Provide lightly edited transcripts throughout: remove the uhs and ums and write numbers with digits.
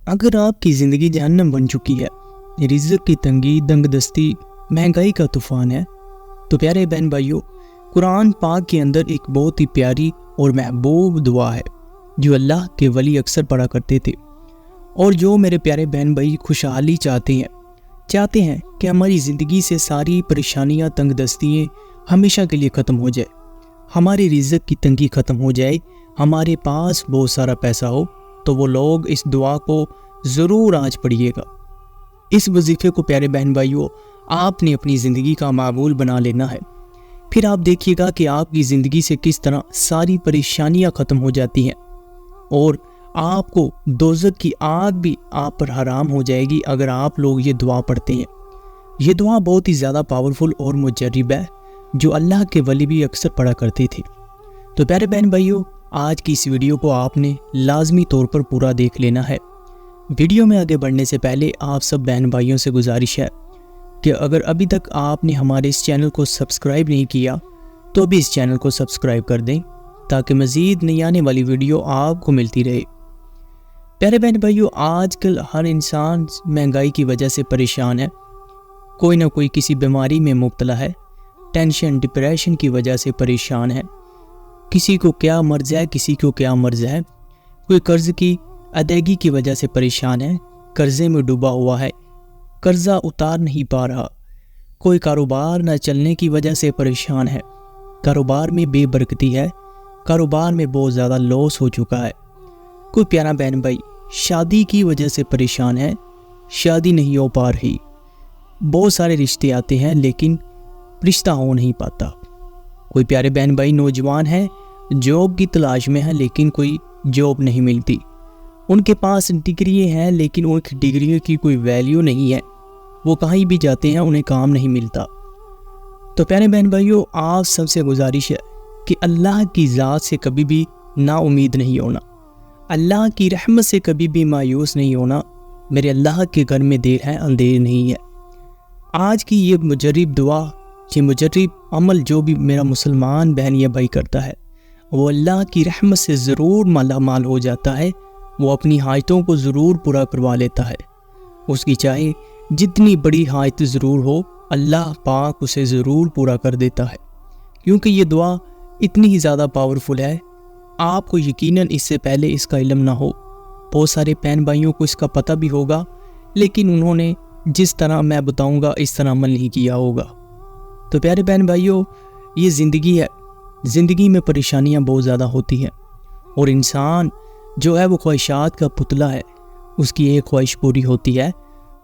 اگر آپ کی زندگی جہنم بن چکی ہے، رزق کی تنگی، دنگ دستی، مہنگائی کا طوفان ہے، تو پیارے بہن بھائیوں، قرآن پاک کے اندر ایک بہت ہی پیاری اور محبوب دعا ہے جو اللہ کے ولی اکثر پڑھا کرتے تھے، اور جو میرے پیارے بہن بھائی خوشحالی چاہتے ہیں کہ ہماری زندگی سے ساری پریشانیاں، تنگ دستیاں ہمیشہ کے لیے ختم ہو جائے، ہمارے رزق کی تنگی ختم ہو جائے، ہمارے پاس بہت سارا پیسہ ہو، تو وہ لوگ اس دعا کو ضرور آج پڑھیے گا۔ اس وظیفے کو پیارے بہن بھائیوں آپ نے اپنی زندگی کا معمول بنا لینا ہے، پھر آپ دیکھیے گا کہ آپ کی زندگی سے کس طرح ساری پریشانیاں ختم ہو جاتی ہیں، اور آپ کو دوزخ کی آگ بھی آپ پر حرام ہو جائے گی اگر آپ لوگ یہ دعا پڑھتے ہیں۔ یہ دعا بہت ہی زیادہ پاورفل اور مجرب ہے جو اللہ کے ولی بھی اکثر پڑھا کرتے تھے۔ تو پیارے بہن بھائیوں، آج کی اس ویڈیو کو آپ نے لازمی طور پر پورا دیکھ لینا ہے۔ ویڈیو میں آگے بڑھنے سے پہلے آپ سب بہن بھائیوں سے گزارش ہے کہ اگر ابھی تک آپ نے ہمارے اس چینل کو سبسکرائب نہیں کیا تو بھی اس چینل کو سبسکرائب کر دیں تاکہ مزید نئی آنے والی ویڈیو آپ کو ملتی رہے۔ پیارے بہن بھائیوں، آج کل ہر انسان مہنگائی کی وجہ سے پریشان ہے، کوئی نہ کوئی کسی بیماری میں مبتلا ہے، ٹینشن، ڈپریشن کی وجہ سے پریشان ہے، کسی کو کیا مرض ہے، کسی کو کیا مرض ہے، کوئی قرض کی ادائیگی کی وجہ سے پریشان ہے، قرضے میں ڈوبا ہوا ہے، قرضہ اتار نہیں پا رہا، کوئی کاروبار نہ چلنے کی وجہ سے پریشان ہے، کاروبار میں بے برکتی ہے، کاروبار میں بہت زیادہ لاس ہو چکا ہے، کوئی پیارا بہن بھائی شادی کی وجہ سے پریشان ہے، شادی نہیں ہو پا رہی، بہت سارے رشتے آتے ہیں لیکن رشتہ ہو نہیں پاتا، کوئی پیارے بہن بھائی نوجوان ہے، جاب کی تلاش میں ہے لیکن کوئی جاب نہیں ملتی، ان کے پاس ڈگری ہیں لیکن ان کی ڈگریوں کی کوئی ویلیو نہیں ہے، وہ کہیں بھی جاتے ہیں انہیں کام نہیں ملتا۔ تو پیارے بہن بھائیوں، آپ سب سے گزارش ہے کہ اللہ کی ذات سے کبھی بھی نا امید نہیں ہونا، اللہ کی رحمت سے کبھی بھی مایوس نہیں ہونا، میرے اللہ کے گھر میں دیر ہے اندھیر نہیں ہے۔ آج کی یہ مجرب دعا، یہ مجرب عمل جو بھی میرا مسلمان بہن یا بھائی کرتا ہے وہ اللہ کی رحمت سے ضرور مالا مال ہو جاتا ہے، وہ اپنی حاجتوں کو ضرور پورا کروا لیتا ہے، اس کی چاہے جتنی بڑی حاجت ضرور ہو اللہ پاک اسے ضرور پورا کر دیتا ہے، کیونکہ یہ دعا اتنی ہی زیادہ پاورفل ہے۔ آپ کو یقیناً اس سے پہلے اس کا علم نہ ہو، بہت سارے بہن بھائیوں کو اس کا پتہ بھی ہوگا لیکن انہوں نے جس طرح میں بتاؤں گا اس طرح عمل نہیں کیا ہوگا۔ تو پیارے بہن بھائیوں، یہ زندگی ہے، زندگی میں پریشانیاں بہت زیادہ ہوتی ہیں، اور انسان جو ہے وہ خواہشات کا پتلا ہے، اس کی ایک خواہش پوری ہوتی ہے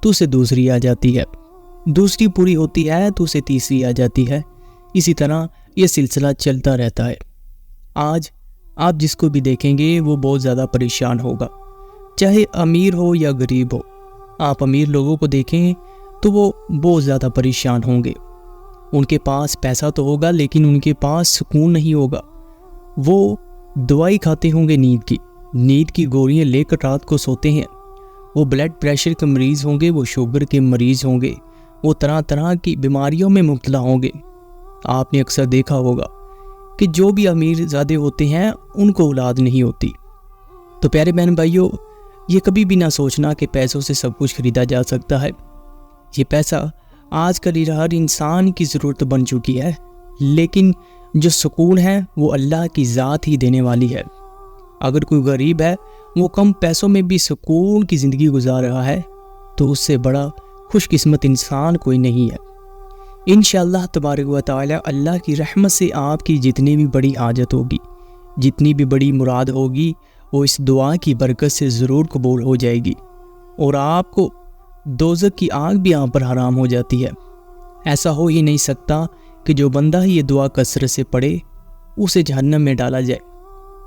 تو اسے دوسری آ جاتی ہے، دوسری پوری ہوتی ہے تو اسے تیسری آ جاتی ہے، اسی طرح یہ سلسلہ چلتا رہتا ہے۔ آج آپ جس کو بھی دیکھیں گے وہ بہت زیادہ پریشان ہوگا، چاہے امیر ہو یا غریب ہو۔ آپ امیر لوگوں کو دیکھیں تو وہ بہت زیادہ پریشان ہوں گے، ان کے پاس پیسہ تو ہوگا لیکن ان کے پاس سکون نہیں ہوگا، وہ دوائی کھاتے ہوں گے نیند کی گولیاں لے کر رات کو سوتے ہیں، وہ بلڈ پریشر کے مریض ہوں گے، وہ شوگر کے مریض ہوں گے، وہ طرح طرح کی بیماریوں میں مبتلا ہوں گے۔ آپ نے اکثر دیکھا ہوگا کہ جو بھی امیر زادے ہوتے ہیں ان کو اولاد نہیں ہوتی۔ تو پیارے بہن بھائیوں، یہ کبھی بھی نہ سوچنا کہ پیسوں سے سب کچھ خریدا جا سکتا ہے، یہ پیسہ آج کل ہر انسان کی ضرورت بن چکی ہے، لیکن جو سکون ہے وہ اللہ کی ذات ہی دینے والی ہے۔ اگر کوئی غریب ہے، وہ کم پیسوں میں بھی سکون کی زندگی گزار رہا ہے، تو اس سے بڑا خوش قسمت انسان کوئی نہیں ہے۔ انشاءاللہ تبارک و تعالی اللہ کی رحمت سے آپ کی جتنی بھی بڑی حاجت ہوگی، جتنی بھی بڑی مراد ہوگی، وہ اس دعا کی برکت سے ضرور قبول ہو جائے گی، اور آپ کو دوزخ کی آگ بھی آپ پر حرام ہو جاتی ہے۔ ایسا ہو ہی نہیں سکتا کہ جو بندہ یہ دعا کثرت سے پڑھے اسے جہنم میں ڈالا جائے،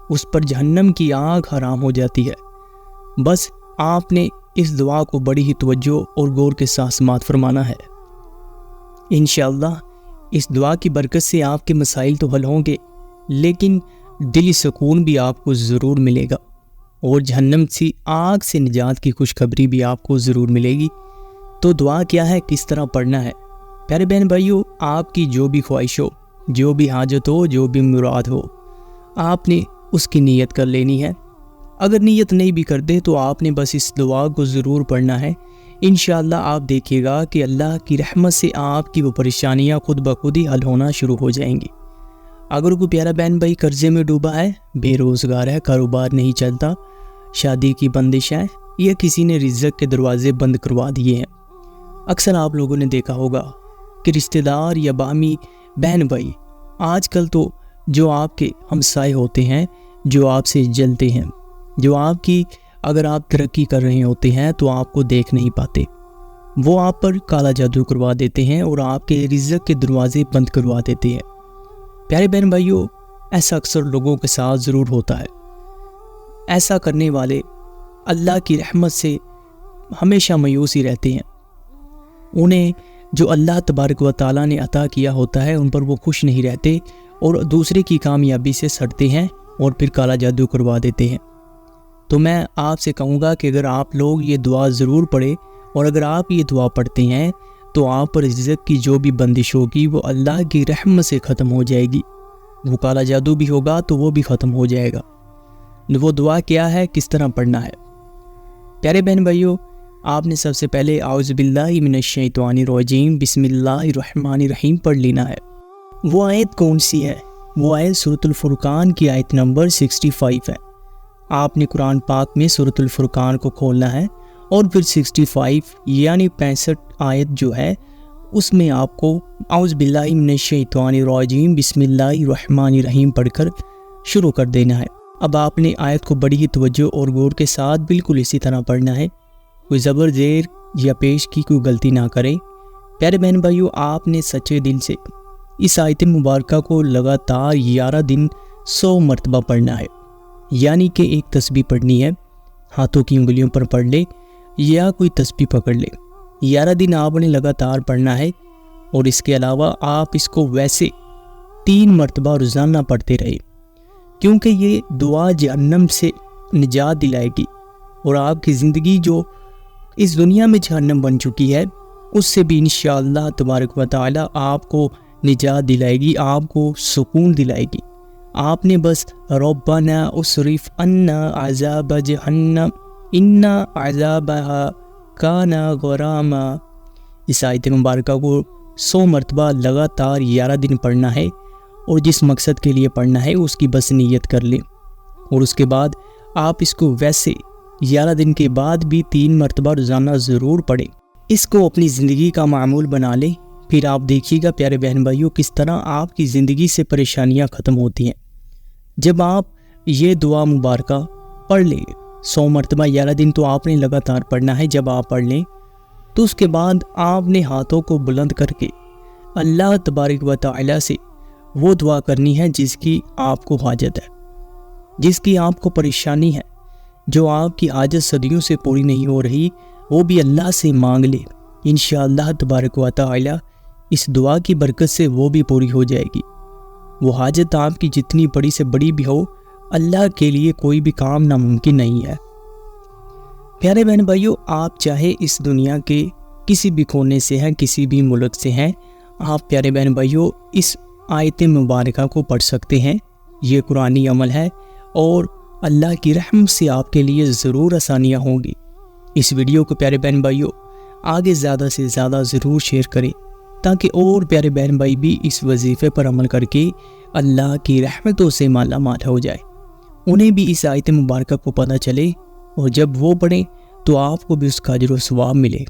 اس پر جہنم کی آگ حرام ہو جاتی ہے۔ بس آپ نے اس دعا کو بڑی ہی توجہ اور غور کے ساتھ سماعت فرمانا ہے۔ انشاءاللہ اس دعا کی برکت سے آپ کے مسائل تو حل ہوں گے، لیکن دلی سکون بھی آپ کو ضرور ملے گا، اور جہنم سی آگ سے نجات کی خوشخبری بھی آپ کو ضرور ملے گی۔ تو دعا کیا ہے، کس طرح پڑھنا ہے؟ پیارے بہن بھائیوں، آپ کی جو بھی خواہش ہو، جو بھی حاجت ہو، جو بھی مراد ہو، آپ نے اس کی نیت کر لینی ہے، اگر نیت نہیں بھی کرتے تو آپ نے بس اس دعا کو ضرور پڑھنا ہے۔ انشاءاللہ آپ دیکھیے گا کہ اللہ کی رحمت سے آپ کی وہ پریشانیاں خود بخود ہی حل ہونا شروع ہو جائیں گی۔ اگر کوئی پیارا بہن بھائی قرضے میں ڈوبا ہے، بے روزگار ہے، کاروبار نہیں چلتا، شادی کی بندش ہے، یا کسی نے رزق کے دروازے بند کروا دیے ہیں، اکثر آپ لوگوں نے دیکھا ہوگا کہ رشتہ دار یا بامی بہن بھائی آج کل تو جو آپ کے ہمسائے ہوتے ہیں، جو آپ سے جلتے ہیں، جو آپ کی اگر آپ ترقی کر رہے ہوتے ہیں تو آپ کو دیکھ نہیں پاتے، وہ آپ پر کالا جادو کروا دیتے ہیں اور آپ کے رزق کے دروازے بند کروا دیتے ہیں۔ پیارے بہن بھائیوں، ایسا اکثر لوگوں کے ساتھ ضرور ہوتا ہے۔ ایسا کرنے والے اللہ کی رحمت سے ہمیشہ مایوس ہی رہتے ہیں۔ انہیں جو اللہ تبارک و تعالیٰ نے عطا کیا ہوتا ہے ان پر وہ خوش نہیں رہتے اور دوسرے کی کامیابی سے سڑتے ہیں اور پھر کالا جادو کروا دیتے ہیں۔ تو میں آپ سے کہوں گا کہ اگر آپ لوگ یہ دعا ضرور پڑھیں، اور اگر آپ یہ دعا پڑھتے ہیں تو آپ پر رزق کی جو بھی بندش ہوگی وہ اللہ کی رحمت سے ختم ہو جائے گی۔ وہ کالا جادو بھی ہوگا تو وہ بھی ختم ہو جائے گا۔ وہ دعا کیا ہے، کس طرح پڑھنا ہے؟ پیارے بہن بھائیوں، آپ نے سب سے پہلے اعوذ باللہ من الشیطان الرجیم بسم اللہ الرحمن الرحیم پڑھ لینا ہے۔ وہ آیت کون سی ہے؟ وہ آیت سورۃ الفرقان کی آیت نمبر 65 ہے۔ آپ نے قرآن پاک میں سورۃ الفرقان کو کھولنا ہے اور پھر 65 یعنی 65 آیت جو ہے اس میں آپ کو اعوذ باللہ من الشیطان الرجیم بسم اللہ الرحمن الرحیم پڑھ کر شروع کر دینا ہے۔ اب آپ نے آیت کو بڑی ہی توجہ اور غور کے ساتھ بالکل اسی طرح پڑھنا ہے، کوئی زبر زیر یا پیش کی کوئی غلطی نہ کریں۔ پیارے بہن بھائیوں، آپ نے سچے دل سے اس آیت مبارکہ کو لگاتار 11 دن 100 مرتبہ پڑھنا ہے، یعنی کہ ایک تسبیح پڑھنی ہے، ہاتھوں کی انگلیوں پر پڑھ لے یا کوئی تسبیح پکڑ لے۔ 11 دن آپ نے لگاتار پڑھنا ہے، اور اس کے علاوہ آپ اس کو ویسے 3 مرتبہ روزانہ پڑھتے رہے، کیونکہ یہ دعا جہنم سے نجات دلائے گی، اور آپ کی زندگی جو اس دنیا میں جہنم بن چکی ہے اس سے بھی انشاءاللہ تبارک و تعالی آپ کو نجات دلائے گی، آپ کو سکون دلائے گی۔ آپ نے بس ربنا اصرف عنا عذاب جہنم ان عذابها کان غراما، اس آیت مبارکہ کو 100 مرتبہ لگاتار 11 دن پڑھنا ہے، اور جس مقصد کے لیے پڑھنا ہے اس کی بس نیت کر لیں، اور اس کے بعد آپ اس کو ویسے 11 دن کے بعد بھی 3 مرتبہ روزانہ ضرور پڑھیں۔ اس کو اپنی زندگی کا معمول بنا لیں، پھر آپ دیکھیے گا پیارے بہن بھائیوں کس طرح آپ کی زندگی سے پریشانیاں ختم ہوتی ہیں۔ جب آپ یہ دعا مبارکہ پڑھ لیں 100 مرتبہ 11 دن تو آپ نے لگاتار پڑھنا ہے، جب آپ پڑھ لیں تو اس کے بعد آپ نے ہاتھوں کو بلند کر کے اللہ تبارک و تعالی سے وہ دعا کرنی ہے جس کی آپ کو حاجت ہے، جس کی آپ کو پریشانی ہے، جو آپ کی حاجت صدیوں سے پوری نہیں ہو رہی، وہ بھی اللہ سے مانگ لے، انشاءاللہ تبارک و تعالی اس دعا کی برکت سے وہ بھی پوری ہو جائے گی۔ وہ حاجت آپ کی جتنی بڑی سے بڑی بھی ہو، اللہ کے لیے کوئی بھی کام ناممکن نہیں ہے۔ پیارے بہن بھائیوں، آپ چاہے اس دنیا کے کسی بھی کونے سے ہیں، کسی بھی ملک سے ہیں، آپ پیارے بہن بھائیوں اس آیت مبارکہ کو پڑھ سکتے ہیں۔ یہ قرآنی عمل ہے اور اللہ کی رحمت سے آپ کے لیے ضرور آسانیاں ہوں گی۔ اس ویڈیو کو پیارے بہن بھائیوں آگے زیادہ سے زیادہ ضرور شیئر کریں، تاکہ اور پیارے بہن بھائی بھی اس وظیفے پر عمل کر کے اللہ کی رحمتوں سے مالا مال ہو جائے، انہیں بھی اس آیت مبارکہ کو پتہ چلے، اور جب وہ پڑھیں تو آپ کو بھی اس کا اجر و ثواب ملے۔